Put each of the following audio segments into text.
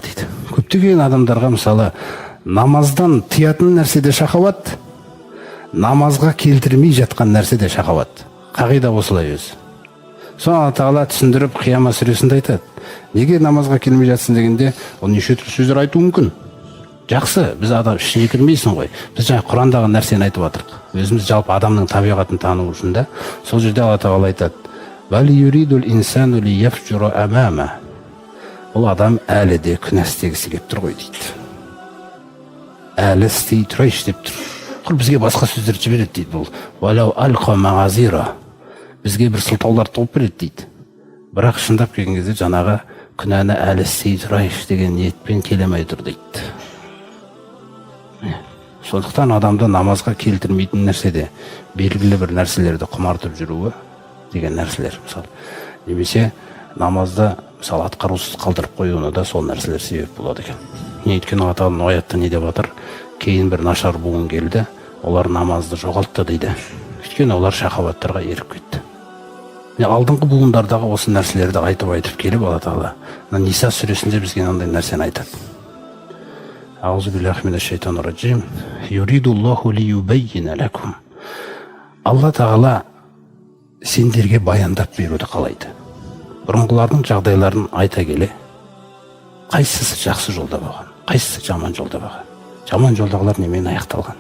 дейді. Көптеген адамдарға мысалы намаздан тиятын нәрседе шахават, намазға келтірмей жатқан нәрседе шахават. Қағида осылай өзі. Соны Алла Тағала түсіндіріп Қияма сүресінде айтады. Неге намазға келмей жатсың дегенде, ол неше түрлі сөздер айтуы мүмкін. Жақсы, біз адам ішіне кірмейсің ғой. Біз жаңа Құрандағы нәрсені айтып жатырық. Өзіміз жалпы адамның табиғатын тану үшін да. Сол жерде Алла Тағала айтады: ол адам әлі де күнә істегісі келіп тұр ғой дейді. Әлі істей тұрайшы деп тұр. Құр бізге басқа сөздер жібереді дейді бұл. Бізге бір сылтаулар тауып береді дейді. Бірақ шындап келген кезде жаңағы күнәні әлі істей тұрайшы деген ниетпен келемей тұр дейді. Сондықтан адамды намазға келтірмейтін нәрседе белгілі бір нәрселерді құмартып жүруі деген нәрселер, мысалы, немесе намазды мысалы атқарусыз қалдырып қоюына да сол нәрселер себеп болады екен. Өйткені Алла Тағала аятта не деп жатыр? Кейін бір нашар буын келді, олар намазды жоғалтты дейді. Өйткені олар шахаваттарға еріп кетті. Алдыңғы буындардағы осы нәрселерді айтып келіп Алла Тағала Ниса сүресінде бізге мынандай нәрсені айтады. Алла Тағала сендерге баяндап беруді қалайды. Бұрынғылардың жағдайларын айта келе, қайсысы жақсы жолда болған, қайсысы жаман жолда болған, жаман жолдағылар немен аяқталған,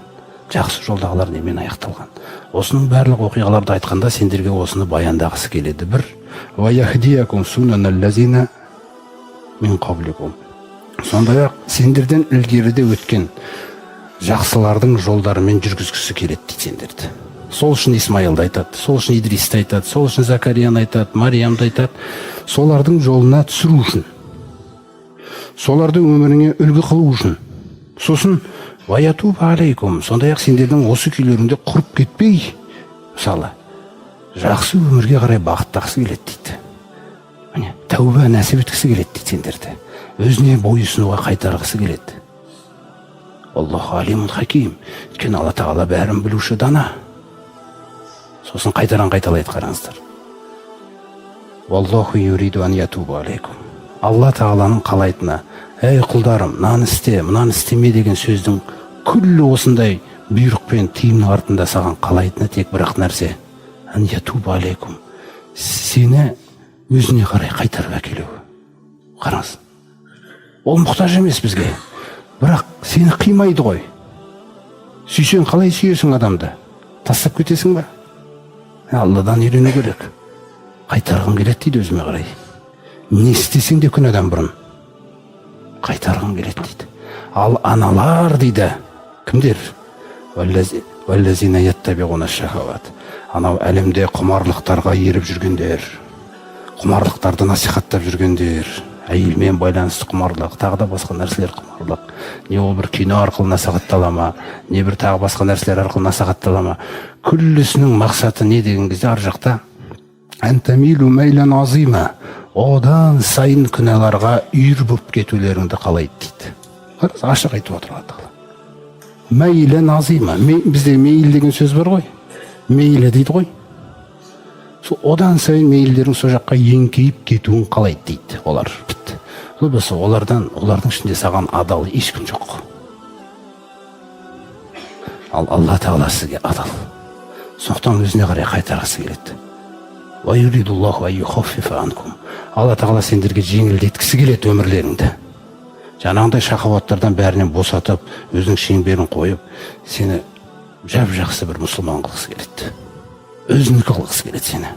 жақсы жолдағылар немен аяқталған. Осының барлық оқиғаларды айтқанда сендерге осыны баяндағысы келеді. Бір, сондай-ақ сендерден ілгеріде өткен жақсылардың жолдарымен жүргізгісі келеді дейді сендерді. Сол үшін Исмаилды айтады, сол үшін Идристі айтады, сол үшін Закарияны айтады, Мариямды айтады. Солардың жолына түсіру үшін, солардың өміріңе үлгі қылу үшін. Сосын сондай-ақ сендердің осы күйлерінде құрып кетпей, мысалы, жақсы өмірге қарай бағыттағысы келеді дейді. Тәуба нәсіп еткісі келеді дейді сендерді. Өзіне бойұсынуға қайтарғысы келеді. Аллаху алимун хаким. Өйткені Алла Тағала бәрін білуші дана. Сосын қайталайды, қараңыздар. Валлаху юриду ан ятуба алейкум. Алла Тағаланың қалайтыны, ей құлдарым, мынаны істе, мынаны істеме деген сөздің күллі осындай бұйрық пен тыйымның артында саған қалайтыны тек бірақ нәрсе, ан ятуба алейкум, сені өзіне қарай қайтарып әкелу. Қараңыз, ол мұқтаж емес бізге, бірақ сені қимайды ғой. Сүйсең қалай сүйесің адамды? Тастап кетесің ба? Алладан үйрену керек. Қайтарғым келеді дейді өзіме қарай. Не істесең де күнәдан бұрын қайтарғым келеді дейді. Ал аналар дейді, кімдер? Анау әлемде құмарлықтарға еріп жүргендер, құмарлықтарды насихаттап жүргендер, әйелмен байланысты құмарлық, тағы да басқа нәрселер құмарлық. Не ол бір кино арқылы насихаттала ма, не бір тағы басқа нәрселер арқылы насихаттала ма. Күллісінің мақсаты не деген кезде ар жақта әнтәмилу мәйлән азима, одан сайын күнәларға үйір болып кетулеріңді қалайды дейді. Қарыз, ашық айтып отыр Алла Тағала. Мәйлән азима, бізде мейл деген сөз бар ғой, мейлі дейді ғой. Одан сайын мейлдерің сол жаққа еңкейіп кетуін қалайды дейді олар. Олардың ішінде саған адал ешкім жоқ. Ал Алла Тағала сізге адал. Сондықтан өзіне қарай қайтарғысы келеді. Алла Тағала сендерге жеңілдеткісі келеді өмірлеріңді. Жаңағындай шахауаттардан бәрінен босатып, өзінің шеңберін қойып, сені жап-жақсы бір мұсылман қылғысы келеді. Өзінікі қылғысы келеді сені.